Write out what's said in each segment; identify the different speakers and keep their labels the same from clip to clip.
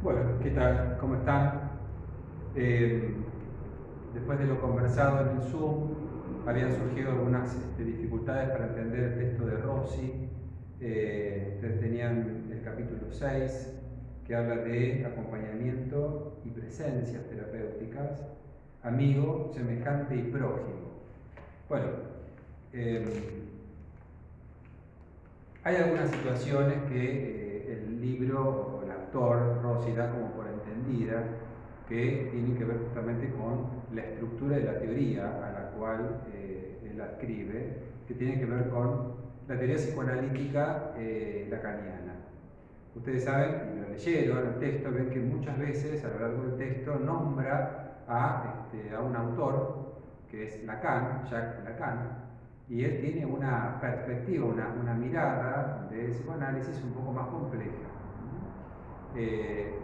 Speaker 1: Bueno, ¿qué tal? ¿Cómo están? Eh, Después de lo conversado en el Zoom, habían surgido algunas dificultades para entender el texto de Rossi. Ustedes tenían el capítulo 6, que habla de acompañamiento y presencias terapéuticas, amigo, semejante y prójimo. Bueno, eh, hay algunas situaciones que el libro o el autor Rossi da como por entendidas que tienen que ver justamente con la estructura de la teoría a la cual él adscribe, que tiene que ver con la teoría psicoanalítica lacaniana. Ustedes saben, y lo leyeron el texto, ven que muchas veces a lo largo del texto nombra a un autor, que es Lacan, Jacques Lacan, y él tiene una perspectiva, una mirada de psicoanálisis un poco más compleja. Eh,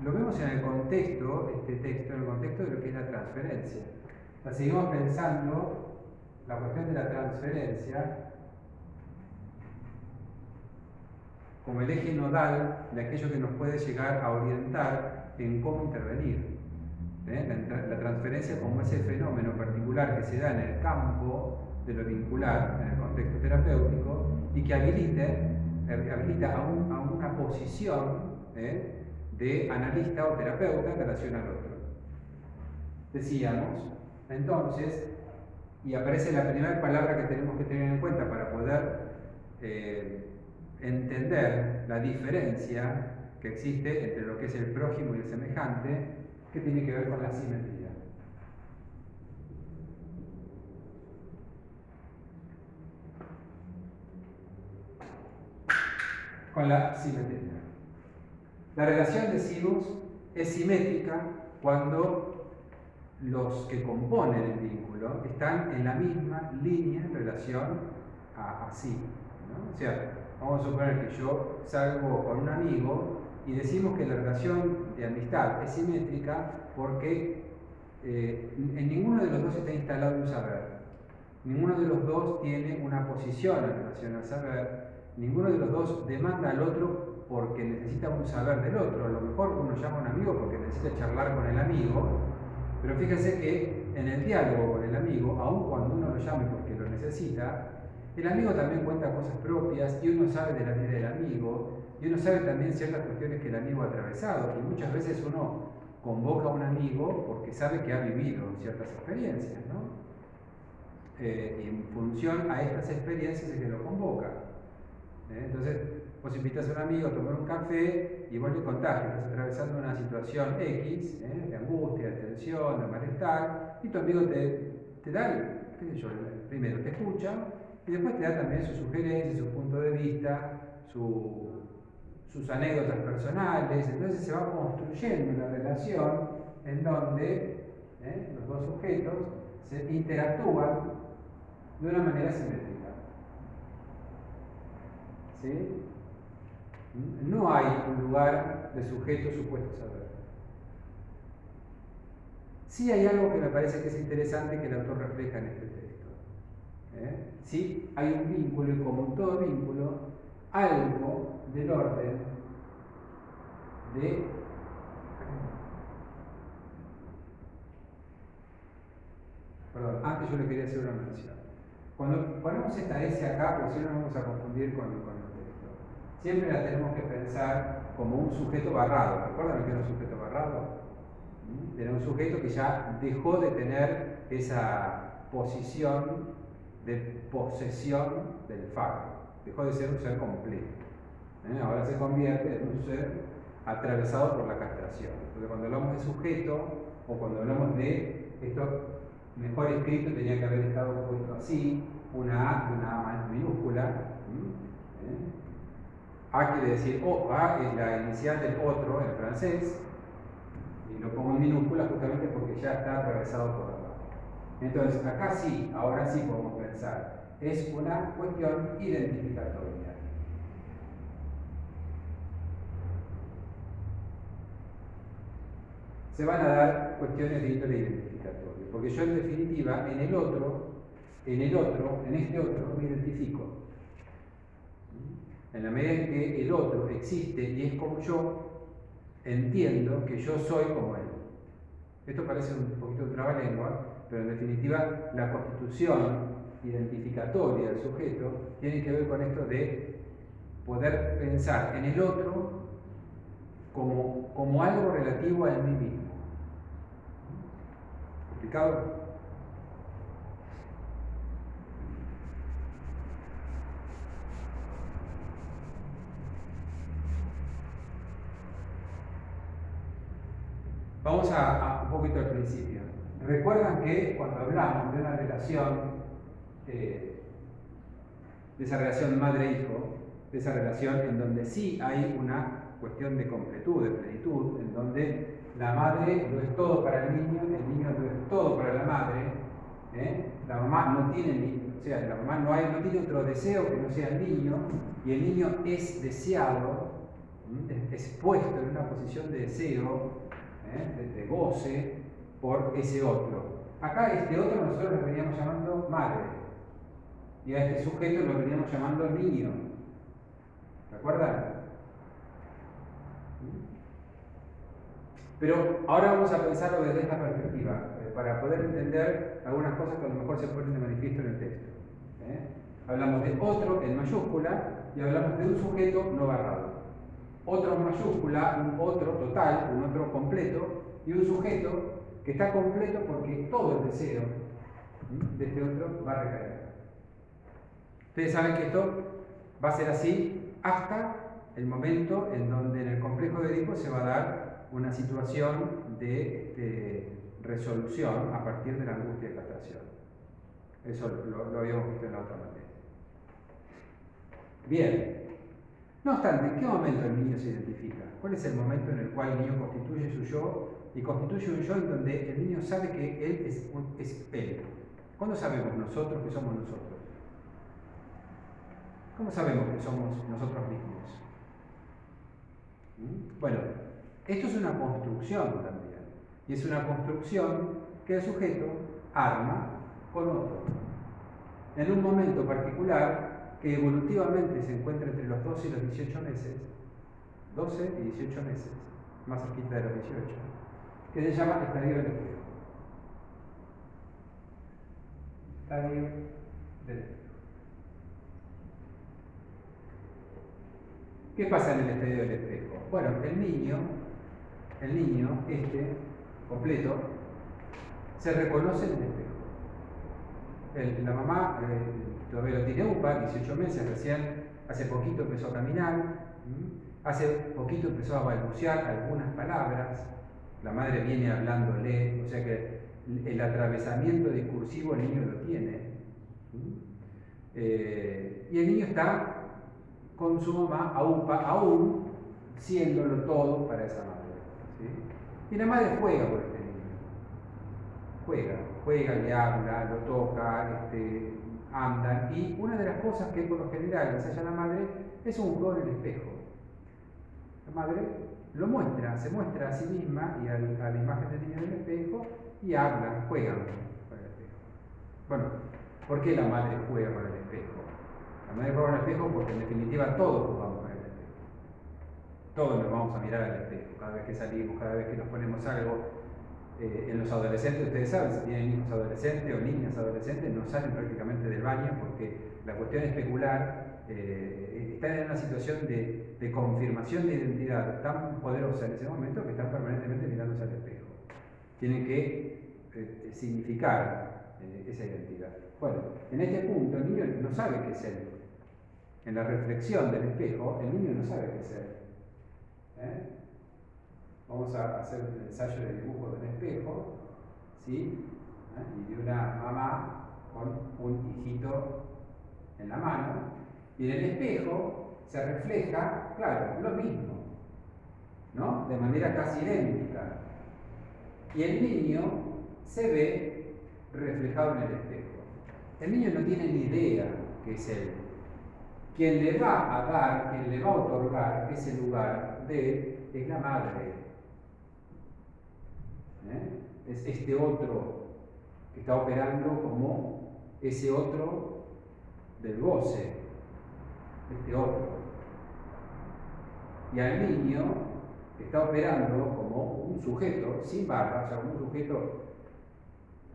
Speaker 1: lo vemos en el contexto, este texto, en el contexto de lo que es la transferencia. O sea, seguimos pensando la cuestión de la transferencia como el eje nodal de aquello que nos puede llegar a orientar en cómo intervenir. La transferencia como ese fenómeno particular que se da en el campo de lo vincular, en el contexto terapéutico, y que habilita a una posición de analista o terapeuta en relación al otro. Decíamos, entonces, y aparece la primera palabra que tenemos que tener en cuenta para poder eh, entender la diferencia que existe entre lo que es el prójimo y el semejante, que tiene que ver con la simetría. Con la simetría. La relación, decimos, es simétrica cuando los que componen el vínculo están en la misma línea en relación a sí, ¿no? O sea, vamos a suponer que yo salgo con un amigo y decimos que la relación de amistad es simétrica porque en ninguno de los dos está instalado un saber. Ninguno de los dos tiene una posición en relación al saber. Ninguno de los dos demanda al otro porque necesita un saber del otro. A lo mejor uno llama a un amigo porque necesita charlar con el amigo, pero fíjense que en el diálogo con el amigo, aun cuando uno lo llame porque lo necesita, el amigo también cuenta cosas propias y uno sabe de la vida del amigo y uno sabe también ciertas cuestiones que el amigo ha atravesado. Y muchas veces uno convoca a un amigo porque sabe que ha vivido ciertas experiencias, ¿no? Y en función a estas experiencias es que lo convoca. Entonces, vos invitas a un amigo a tomar un café y vos le contás que estás atravesando una situación X, de angustia, de tensión, de malestar, y tu amigo te da, qué sé yo, primero te escucha y después te da también sus sugerencias, su punto de vista, sus anécdotas personales. Entonces se va construyendo una relación en donde los dos sujetos se interactúan de una manera simétrica. ¿Sí? No hay un lugar de sujeto supuesto saber. Sí hay algo que me parece que es interesante que el autor refleja en este texto. Sí hay un vínculo y como en todo vínculo, algo del orden de... Perdón, antes yo le quería hacer una mención. Cuando ponemos esta S acá, porque si no nos vamos a confundir con el texto, siempre la tenemos que pensar como un sujeto barrado. ¿Recuerdan que era un sujeto barrado? Era un sujeto que ya dejó de tener esa posición de posesión del faro. Dejó de ser un ser completo. Ahora se convierte en un ser atravesado por la castración. Entonces, cuando hablamos de sujeto, o cuando hablamos de esto, mejor escrito tenía que haber estado puesto así, una A y una A minúscula. A quiere decir A es la inicial del otro en francés, y lo pongo en minúscula justamente porque ya está atravesado por abajo. Entonces, acá sí, ahora sí podemos pensar, es una cuestión identificatoria. Se van a dar cuestiones de índole identificatorio, porque yo en definitiva en este otro me identifico. En la medida en que el otro existe y es como yo, entiendo que yo soy como él. Esto parece un poquito de trabalengua, pero en definitiva la constitución identificatoria del sujeto tiene que ver con esto de poder pensar en el otro como algo relativo a mí mismo. ¿Explicado? Vamos a un poquito al principio. Recuerdan que cuando hablamos de una relación, de esa relación madre-hijo, de esa relación en donde sí hay una cuestión de completud, de plenitud, en donde la madre lo es todo para el niño lo es todo para la madre, la mamá no tiene la mamá no tiene otro deseo que no sea el niño, y el niño es deseado, es puesto en una posición de deseo, de goce por ese otro. Acá este otro nosotros lo veníamos llamando madre, y a este sujeto lo veníamos llamando niño. ¿De acuerdo? Pero ahora vamos a pensarlo desde esta perspectiva, para poder entender algunas cosas que a lo mejor se ponen de manifiesto en el texto. Hablamos de otro en mayúscula y hablamos de un sujeto no barrado. Otro en mayúscula, un otro total, un otro completo, y un sujeto que está completo porque todo el deseo de este otro va a recaer. Ustedes saben que esto va a ser así hasta el momento en donde en el complejo de Edipo se va a dar una situación de resolución a partir de la angustia de castración. Eso lo habíamos visto en la otra materia. Bien. No obstante, ¿en qué momento el niño se identifica? ¿Cuál es el momento en el cual el niño constituye su yo y constituye un yo en donde el niño sabe que él es él? ¿Cuándo sabemos nosotros que somos nosotros? ¿Cómo sabemos que somos nosotros mismos? Bueno, esto es una construcción también. Y es una construcción que el sujeto arma con otro. En un momento particular que evolutivamente se encuentra entre los 12 y los 18 meses, 12 y 18 meses, más cerquita de los 18, que se llama estadio del espejo. Estadio del espejo. ¿Qué pasa en el estadio del espejo? Bueno, el niño completo, se reconoce en el espejo. La mamá todavía lo tiene UPA, 18 meses recién, hace poquito empezó a caminar, hace poquito empezó a balbucear algunas palabras, la madre viene hablándole, o sea que el atravesamiento discursivo el niño lo tiene. Y el niño está con su mamá a UPA, aún siéndolo todo para esa madre. ¿Sí? Y la madre juega por este niño. Juega, le habla, lo toca, andan. Y una de las cosas que por lo general ensaya la madre es un juego en el espejo. La madre lo muestra, se muestra a sí misma y a la imagen del niño en el espejo y hablan, juegan con el espejo. Bueno, ¿por qué la madre juega con el espejo? La madre juega con el espejo porque en definitiva todos jugamos con el espejo. Todos nos vamos a mirar al espejo, cada vez que salimos, cada vez que nos ponemos algo. En los adolescentes, ustedes saben, si tienen hijos adolescentes o niñas adolescentes, no salen prácticamente del baño porque la cuestión especular están en una situación de confirmación de identidad tan poderosa en ese momento que están permanentemente mirándose al espejo. Tienen que significar esa identidad. Bueno, en este punto el niño no sabe qué es él. En la reflexión del espejo, el niño no sabe qué es él. Vamos a hacer un ensayo de dibujo del espejo, ¿sí? Y de una mamá con un hijito en la mano, y en el espejo se refleja, claro, lo mismo, ¿no? De manera casi idéntica. Y el niño se ve reflejado en el espejo. El niño no tiene ni idea que es él. Quien le va a dar, quien le va a otorgar ese lugar de él es la madre. Es este otro que está operando como ese otro del goce, este otro. Y al niño está operando como un sujeto sin barba, o sea, un sujeto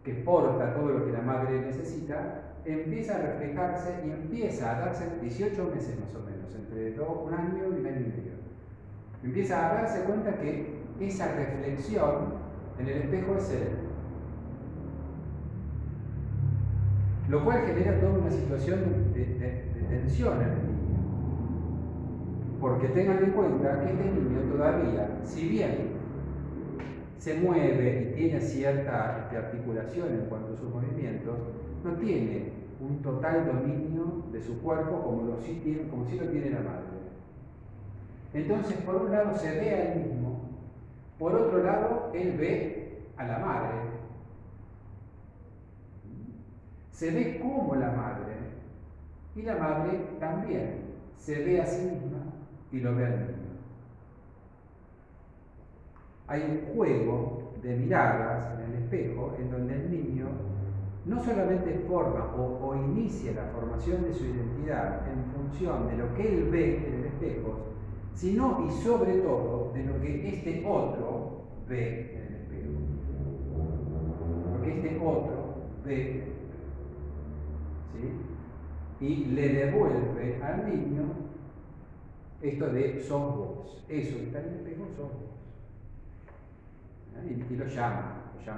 Speaker 1: que porta todo lo que la madre necesita, empieza a reflejarse y empieza a darse 18 meses más o menos, entre un año y un año y medio. Empieza a darse cuenta que esa reflexión en el espejo es él. Lo cual genera toda una situación de tensión en el niño. Porque tengan en cuenta que este niño todavía, si bien se mueve y tiene cierta articulación en cuanto a sus movimientos, no tiene un total dominio de su cuerpo como sí lo tiene la madre. Entonces, por un lado se ve a él mismo, por otro lado, él ve a la madre. Se ve como la madre, y la madre también se ve a sí misma y lo ve al niño. Hay un juego de miradas en el espejo en donde el niño no solamente forma o inicia la formación de su identidad en función de lo que él ve en el espejo, sino y sobre todo de lo que este otro ve en el espejo. Lo que este otro ve en el espejo. ¿Sí? Y le devuelve al niño esto de sos vos. Eso que está en el espejo sos vos. Y lo llama, qué sé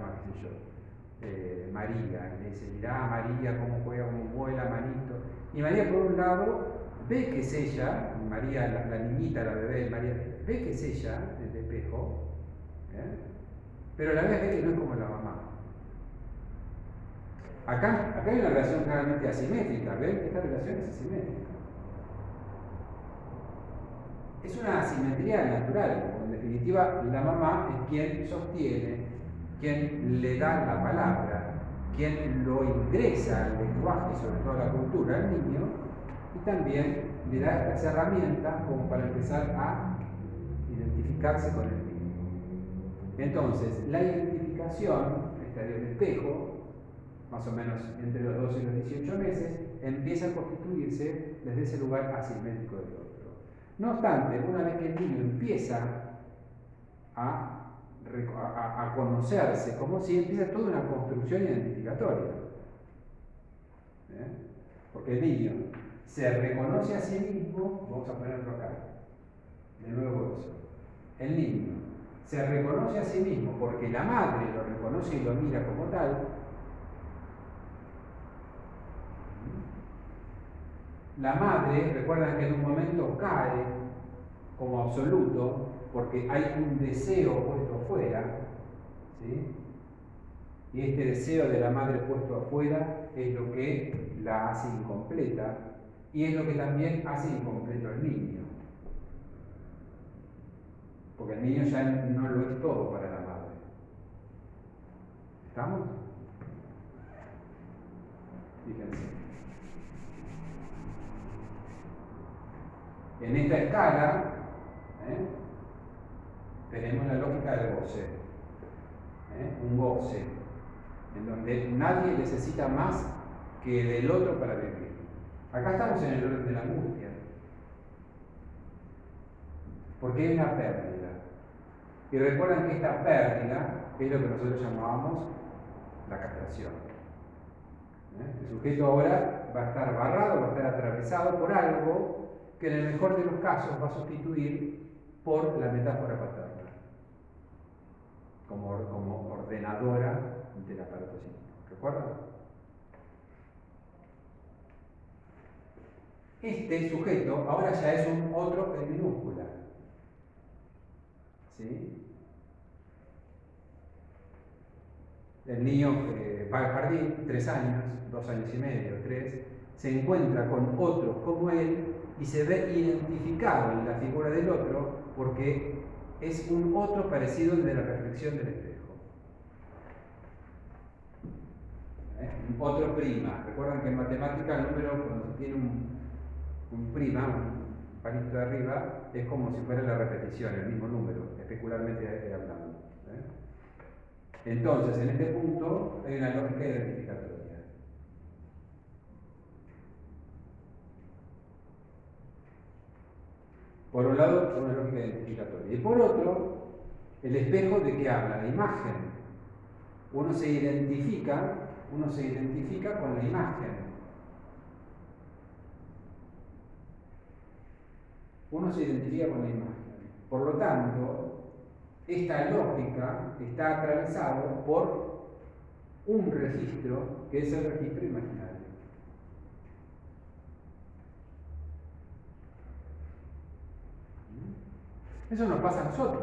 Speaker 1: yo, María, le dice, mirá María cómo juega, cómo vuela, manito. Y María por un lado ve que es ella, María, la niñita, la bebé, María, ve que es ella en el espejo, pero a la vez ve que no es como la mamá. Acá hay una relación claramente asimétrica, ¿ven? Esta relación es asimétrica. Es una asimetría natural, en definitiva la mamá es quien sostiene, quien le da la palabra, quien lo ingresa al lenguaje, sobre todo a la cultura, al niño, y también le da las herramientas como para empezar a identificarse con el niño. Entonces, la identificación, estadio de espejo, más o menos entre los 12 y los 18 meses, empieza a constituirse desde ese lugar asimétrico del otro. No obstante, una vez que el niño empieza a conocerse como si empieza toda una construcción identificatoria. Porque el niño se reconoce a sí mismo, vamos a ponerlo acá, de nuevo eso. El niño se reconoce a sí mismo porque la madre lo reconoce y lo mira como tal. La madre, recuerdan que en un momento cae como absoluto porque hay un deseo puesto afuera, ¿sí? Y este deseo de la madre puesto afuera es lo que la hace incompleta y es lo que también hace incompleto al niño. Porque el niño ya no lo es todo para la madre. ¿Estamos? Fíjense. En esta escala tenemos la lógica del goce. Un goce en donde nadie necesita más que del otro para vivir. Acá estamos en el orden de la angustia. Porque hay una pérdida. Y recuerdan que esta pérdida es lo que nosotros llamábamos la castración. El sujeto ahora va a estar barrado, va a estar atravesado por algo que en el mejor de los casos va a sustituir por la metáfora paterna, como ordenadora del aparato psíquico. ¿Recuerdan? Este sujeto ahora ya es un otro en minúscula. ¿Sí? El niño va al jardín, 3 años, 2 años y medio, 3, se encuentra con otros como él y se ve identificado en la figura del otro porque es un otro parecido al de la reflexión del espejo. Otro prima. Recuerdan que en matemática el número, cuando se tiene un prima, un palito de arriba, es como si fuera la repetición, el mismo número, especularmente hablando. Entonces, en este punto hay una lógica identificatoria. Por un lado, una lógica identificatoria. Y por otro, el espejo de qué habla, la imagen. Uno se identifica con la imagen. Uno se identifica con la imagen. Por lo tanto, esta lógica está atravesada por un registro que es el registro imaginario. Eso nos pasa a nosotros.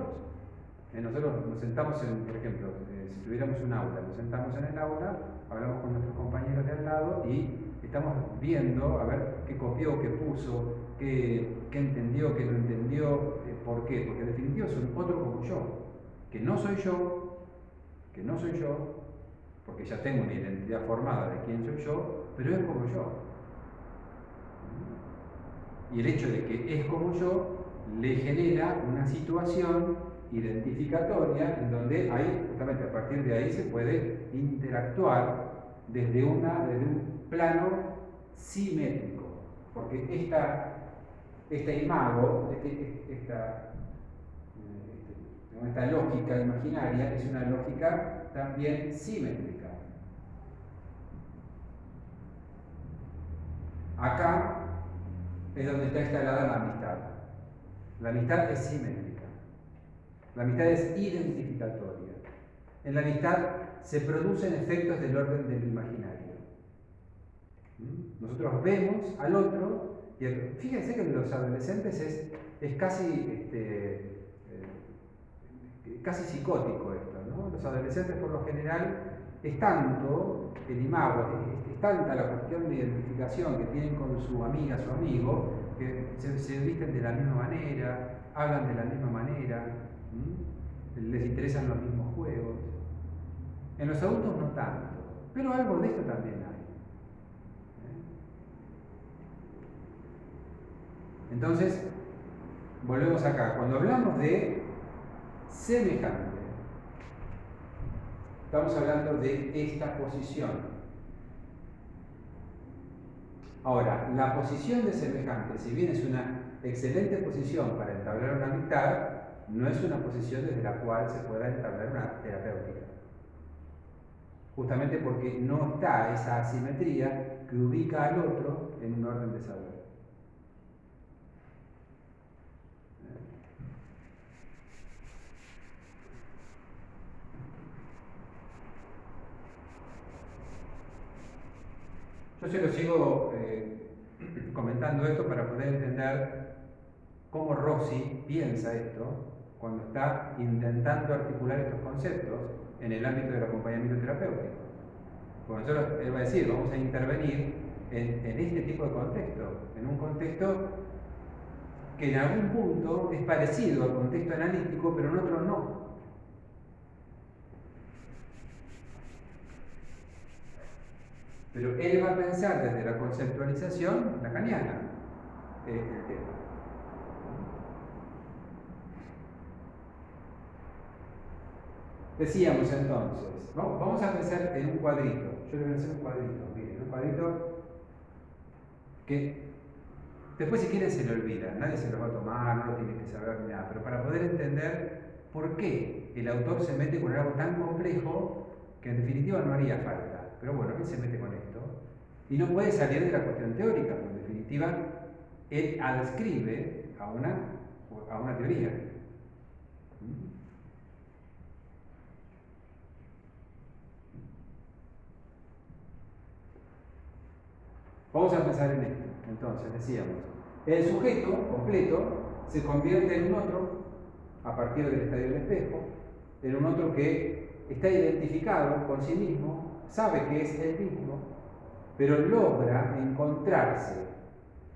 Speaker 1: Nosotros nos sentamos por ejemplo, si tuviéramos un aula, nos sentamos en el aula, hablamos con nuestros compañeros de al lado y estamos viendo a ver qué copió, qué puso, qué entendió, qué no entendió, por qué. Porque en definitiva son otro como yo, que no soy yo, porque ya tengo una identidad formada de quién soy yo, pero es como yo. Y el hecho de que es como yo le genera una situación identificatoria en donde justamente a partir de ahí se puede interactuar desde un plano simétrico, porque esta imago, esta lógica imaginaria es una lógica también simétrica. Acá es donde está instalada la amistad. La amistad es simétrica. La amistad es identificatoria. En la amistad se producen efectos del orden del imaginario. Nosotros vemos al otro, y fíjense que en los adolescentes es casi, casi psicótico esto, ¿no? Los adolescentes por lo general es tanto el imago, es tanta la cuestión de identificación que tienen con su amiga, su amigo, que se visten de la misma manera, hablan de la misma manera, les interesan los mismos juegos. En los adultos no tanto, pero algo de esto también hay. Entonces, volvemos acá. Cuando hablamos de semejante, estamos hablando de esta posición. Ahora, la posición de semejante, si bien es una excelente posición para entablar una amistad, no es una posición desde la cual se pueda entablar una terapéutica. Justamente porque no está esa asimetría que ubica al otro en un orden de saber. Yo se lo sigo comentando esto para poder entender cómo Rossi piensa esto cuando está intentando articular estos conceptos en el ámbito del acompañamiento terapéutico. Porque nosotros, él va a decir, vamos a intervenir en este tipo de contexto, en un contexto que en algún punto es parecido al contexto analítico, pero en otro no. Pero él va a pensar desde la conceptualización lacaniana el tema. Decíamos entonces, vamos a pensar en un cuadrito. Yo le voy a hacer un cuadrito, miren, un cuadrito que después si quieren se lo olvida, nadie se lo va a tomar, no lo tiene que saber ni nada, pero para poder entender por qué el autor se mete con algo tan complejo que en definitiva no haría falta. Pero bueno, él se mete con esto y no puede salir de la cuestión teórica, porque en definitiva él adscribe a una teoría. Vamos a pensar en esto. Entonces, decíamos, el sujeto completo se convierte en un otro a partir del estadio del espejo, en un otro que está identificado con sí mismo, sabe que es él mismo, pero logra encontrarse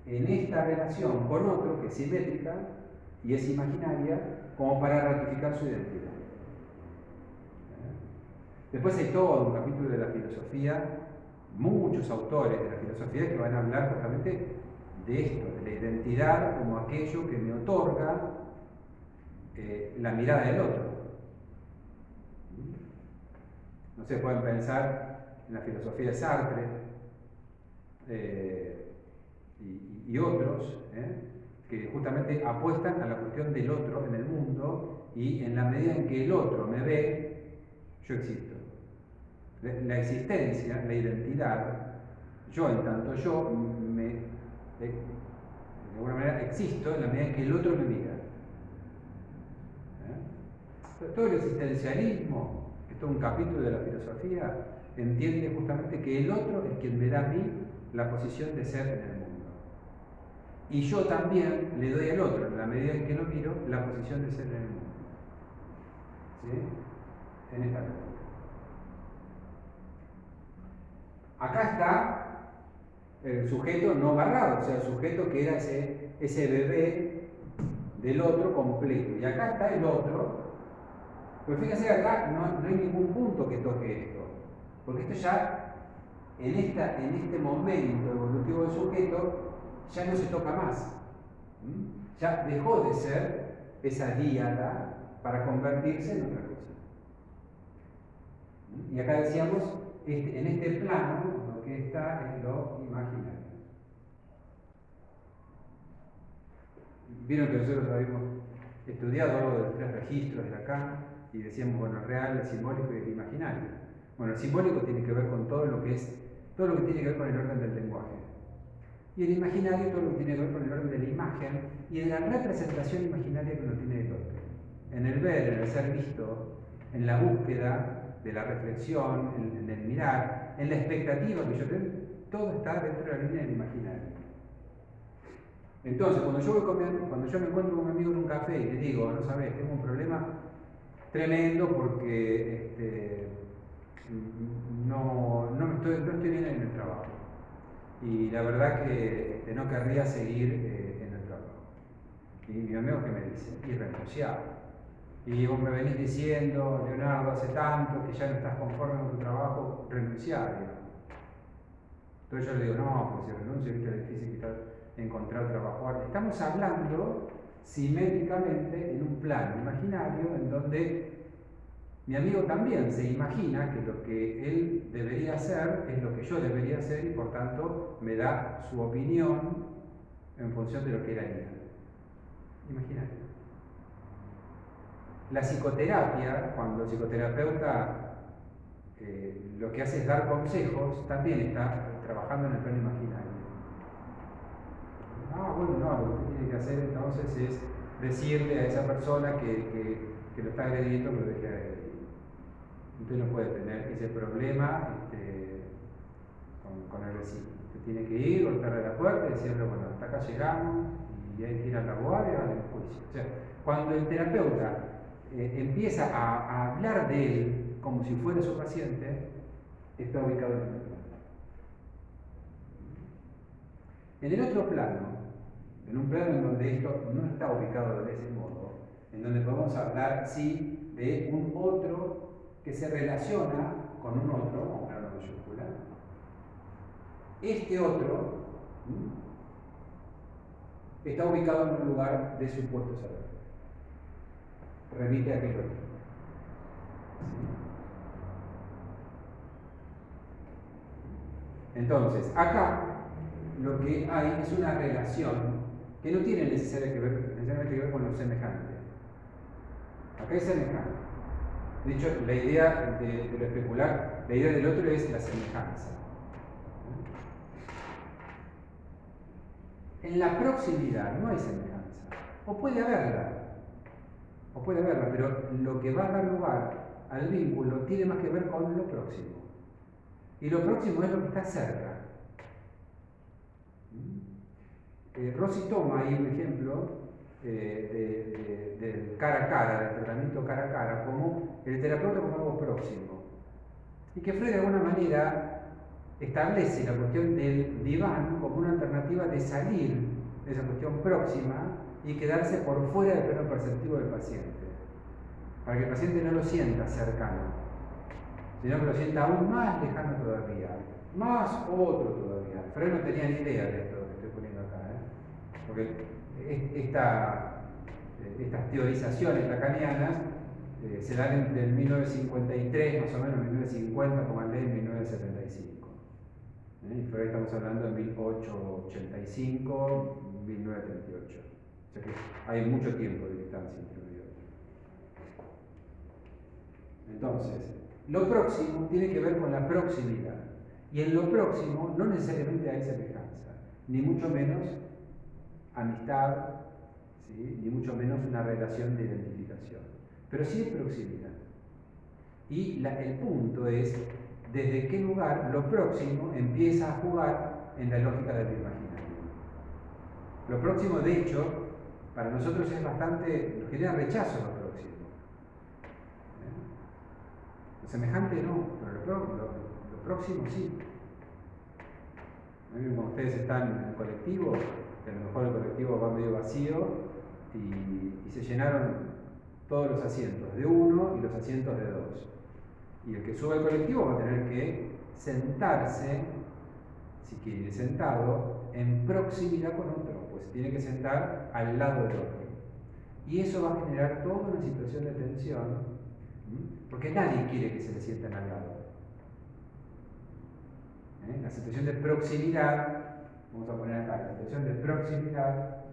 Speaker 1: en esta relación con otro que es simétrica y es imaginaria como para ratificar su identidad. Después hay todo un capítulo de la filosofía, muchos autores de la filosofía que van a hablar justamente de esto, de la identidad como aquello que me otorga la mirada del otro. No sé, pueden pensar en la filosofía de Sartre y otros, que justamente apuestan a la cuestión del otro en el mundo, y en la medida en que el otro me ve, yo existo. La existencia, la identidad, yo en tanto yo de alguna manera existo en la medida en que el otro me mira. Todo el existencialismo, que es todo un capítulo de la filosofía, entiende justamente que el otro es quien me da a mí la posición de ser en el mundo. Y yo también le doy al otro, en la medida en que lo miro, la posición de ser en el mundo. ¿Sí? En esta lectura. Acá está el sujeto no barrado, o sea, el sujeto que era ese bebé del otro completo. Y acá está el otro. Pero fíjense, acá no hay ningún punto que toque esto, porque esto ya, en este momento evolutivo del sujeto, ya no se toca más. Ya dejó de ser esa díada para convertirse en otra cosa. Y acá decíamos, en este plano, lo que está es lo imaginario. Vieron que nosotros habíamos estudiado los 3 registros de acá y decíamos, bueno, el real, el simbólico y el imaginario. Bueno, el simbólico tiene que ver con todo lo que tiene que ver con el orden del lenguaje. Y el imaginario todo lo que tiene que ver con el orden de la imagen y de la representación imaginaria que uno tiene del otro. En el ver, en el ser visto, en la búsqueda de la reflexión, en el mirar, en la expectativa que yo tengo, todo está dentro de la línea del imaginario. Entonces, cuando yo me encuentro con un amigo en un café y le digo, no sabes, tengo un problema tremendo porque no estoy bien en el trabajo. Y la verdad que no querría seguir en el trabajo. Y mi amigo que me dice, irrenunciable. Y vos me venís diciendo, Leonardo, hace tanto que ya no estás conforme con tu trabajo, renunciar. Entonces yo le digo, no, pues si renuncio, viste lo difícil que está encontrar trabajo. Estamos hablando simétricamente en un plano imaginario en donde mi amigo también se imagina que lo que él debería hacer es lo que yo debería hacer y por tanto me da su opinión en función de lo que él haría. Imaginario. La psicoterapia, cuando el psicoterapeuta lo que hace es dar consejos, también está trabajando en el plano imaginario. Bueno, no, lo que usted tiene que hacer entonces es decirle a esa persona que lo está agrediendo que lo deje agredir. Usted no puede tener ese problema con el vecino. Usted tiene que ir, golpearle la puerta y decirle, bueno, hasta acá llegamos y hay que ir al abogado y al juicio. O sea, cuando el terapeuta empieza a hablar de él como si fuera su paciente, está ubicado en el plano. En el otro plano, en un plano en donde esto no está ubicado de ese modo, en donde podemos hablar, sí, de un otro que se relaciona con un otro, con plano mayúscula. Este otro está ubicado en un lugar de supuesto saber. Remite a aquel otro. ¿Sí? Entonces, acá lo que hay es una relación que no tiene necesariamente que ver con lo semejante. Acá es semejante. De hecho, la idea de lo especular, la idea del otro es la semejanza. En la proximidad no hay semejanza. O puede haberla, pero lo que va a dar lugar al vínculo tiene más que ver con lo próximo. Y lo próximo es lo que está cerca. Rossi toma ahí un ejemplo del cara a cara, del tratamiento cara a cara, como el terapeuta como algo próximo. Y que Freud de alguna manera establece la cuestión del diván como una alternativa de salir de esa cuestión próxima y quedarse por fuera del plano perceptivo del paciente, para que el paciente no lo sienta cercano, sino que lo sienta aún más lejano todavía, más otro todavía. Freud no tenía ni idea de esto que estoy poniendo acá, porque estas teorizaciones lacanianas se dan entre el 1953, más o menos 1950, como el de 1975. Y Freud estamos hablando de 1885, 1938. porque hay mucho tiempo de distancia entre uno y otro. Entonces, lo próximo tiene que ver con la proximidad. Y en lo próximo no necesariamente hay semejanza, ni mucho menos amistad, ¿sí? Ni mucho menos una relación de identificación. Pero sí hay proximidad. Y el punto es desde qué lugar lo próximo empieza a jugar en la lógica del imaginario. Lo próximo, de hecho, para nosotros es bastante, nos genera rechazo lo próximo. Lo semejante no, pero lo próximo sí. Cuando ustedes están en el colectivo, que a lo mejor el colectivo va medio vacío y se llenaron todos los asientos de uno y los asientos de dos. Y el que sube al colectivo va a tener que sentarse, si quiere ir sentado, en proximidad con otro, pues tiene que sentar al lado del otro. Y eso va a generar toda una situación de tensión, porque nadie quiere que se le sienten al lado. La situación de proximidad, vamos a poner acá, la situación de proximidad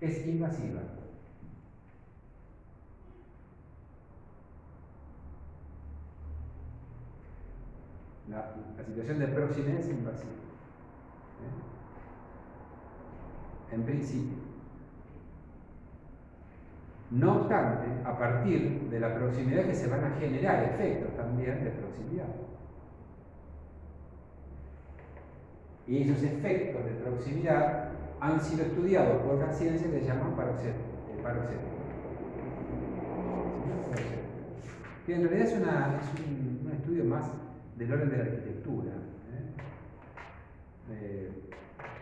Speaker 1: es invasiva. La situación de proximidad es invasiva. En principio. No obstante, a partir de la proximidad que se van a generar efectos también de proximidad. Y esos efectos de proximidad han sido estudiados por una ciencia que se llama paroxética. Que en realidad es un estudio más del orden de la arquitectura.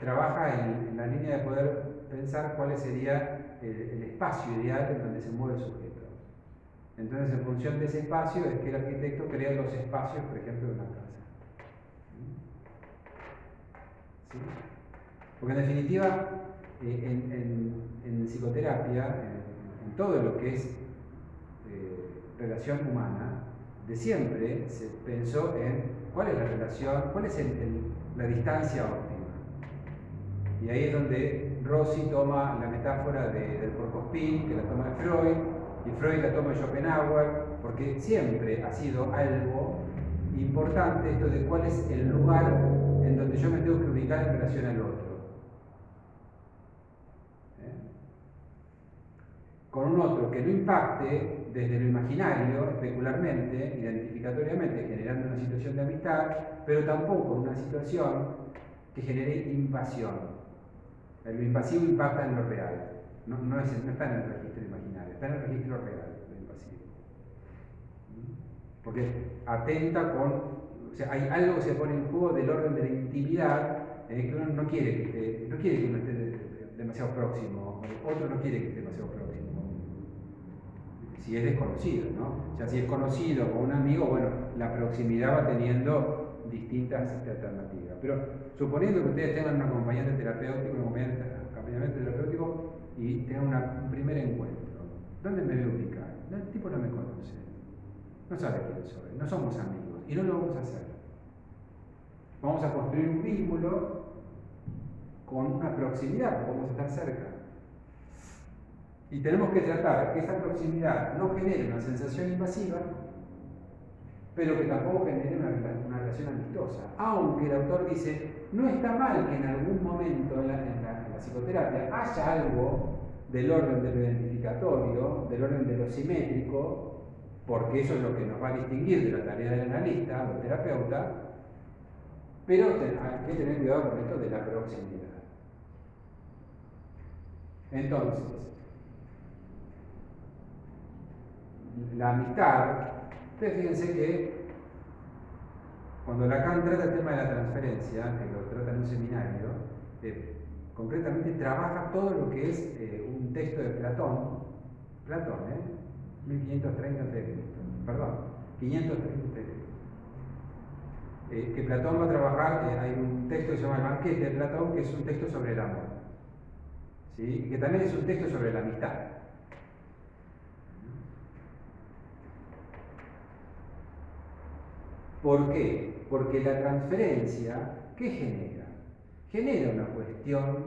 Speaker 1: Trabaja en la línea de poder pensar cuál sería el espacio ideal en donde se mueve el sujeto. Entonces, en función de ese espacio es que el arquitecto crea los espacios, por ejemplo, de una casa. ¿Sí? Porque en definitiva, en psicoterapia, en todo lo que es relación humana, de siempre se pensó en cuál es la relación, cuál es la distancia óptima. Y ahí es donde Rossi toma la metáfora del porcospín, que la toma de Freud, y Freud la toma de Schopenhauer, porque siempre ha sido algo importante esto de cuál es el lugar en donde yo me tengo que ubicar en relación al otro. Con un otro que no impacte desde lo imaginario, especularmente, identificatoriamente, generando una situación de amistad, pero tampoco una situación que genere invasión. Lo invasivo impacta en lo real, no está en el registro imaginario, está en el registro real, lo invasivo. Porque atenta o sea, hay algo que se pone en juego del orden de la intimidad, que uno no quiere que uno esté demasiado próximo, otro no quiere que esté demasiado próximo. Si es desconocido, ¿no? O sea, si es conocido o un amigo, bueno, la proximidad va teniendo distintas alternativas. Pero suponiendo que ustedes tengan un acompañante terapéutico, un acompañamiento terapéutico y tengan un primer encuentro, ¿dónde me voy a ubicar? El tipo no me conoce, no sabe quién soy, no somos amigos y no lo vamos a hacer. Vamos a construir un vínculo con una proximidad, porque vamos a estar cerca. Y tenemos que tratar que esa proximidad no genere una sensación invasiva, pero que tampoco genere una relación amistosa. Aunque el autor dice, no está mal que en algún momento en la psicoterapia haya algo del orden de lo identificatorio, del orden de lo simétrico, porque eso es lo que nos va a distinguir de la tarea del analista, del terapeuta, pero hay que tener cuidado con esto de la proximidad. Entonces, la amistad, ustedes fíjense que cuando Lacan trata el tema de la transferencia, que lo trata en un seminario, concretamente trabaja todo lo que es un texto de Platón, 1530 a.C., perdón, 530 a.C., que Platón va a trabajar, hay un texto que se llama El Banquete de Platón, que es un texto sobre el amor, ¿sí? Y que también es un texto sobre la amistad. ¿Por qué? Porque la transferencia, ¿qué genera? Genera una cuestión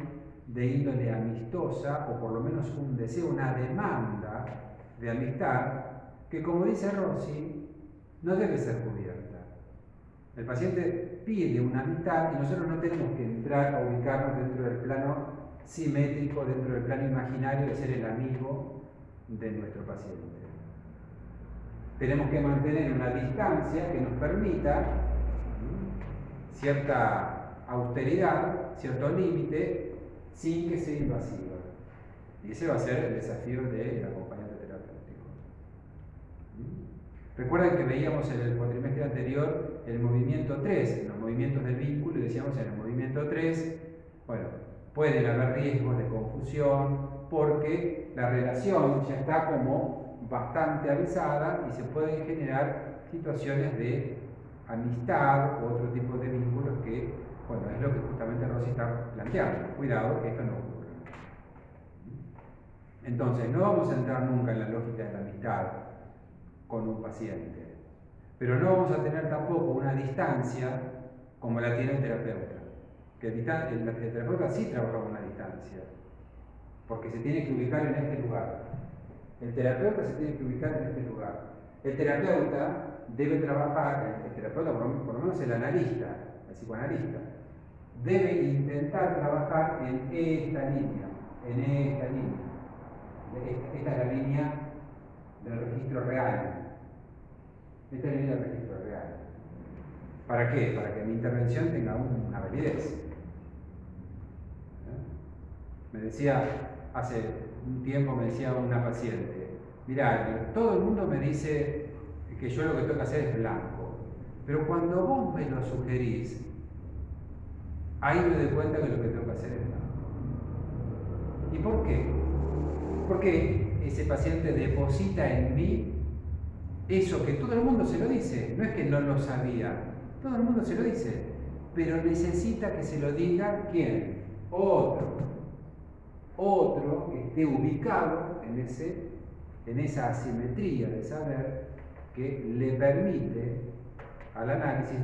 Speaker 1: de índole amistosa, o por lo menos un deseo, una demanda de amistad, que como dice Rossi, no debe ser cubierta. El paciente pide una amistad y nosotros no tenemos que entrar a ubicarnos dentro del plano simétrico, dentro del plano imaginario de ser el amigo de nuestro paciente. Tenemos que mantener una distancia que nos permita cierta austeridad, cierto límite, sin que sea invasiva. Y ese va a ser el desafío del acompañante terapéutico. Recuerden que veíamos en el cuatrimestre anterior el movimiento 3, los movimientos del vínculo, y decíamos en el movimiento 3, bueno, pueden haber riesgos de confusión porque la relación ya está como bastante avisada y se pueden generar situaciones de amistad o otro tipo de vínculos que, bueno, es lo que justamente Rossi está planteando. Cuidado que esto no ocurra. Entonces, no vamos a entrar nunca en la lógica de la amistad con un paciente, pero no vamos a tener tampoco una distancia como la tiene el terapeuta. Que el terapeuta sí trabaja con una distancia, porque se tiene que ubicar en este lugar. El terapeuta se tiene que ubicar en este lugar. El terapeuta debe trabajar, el terapeuta, por lo menos el analista, el psicoanalista, debe intentar trabajar en esta línea, en esta línea. Esta es la línea del registro real. Esta es la línea del registro real. ¿Para qué? Para que mi intervención tenga una validez. Me decía, hace un tiempo me decía una paciente, mirá, todo el mundo me dice que yo lo que tengo que hacer es blanco, pero cuando vos me lo sugerís, ahí me doy cuenta que lo que tengo que hacer es blanco. ¿Y por qué? Porque ese paciente deposita en mí eso que todo el mundo se lo dice, no es que no lo sabía, todo el mundo se lo dice, pero necesita que se lo diga ¿quién? Otro que esté ubicado en esa asimetría de saber que le permite al análisis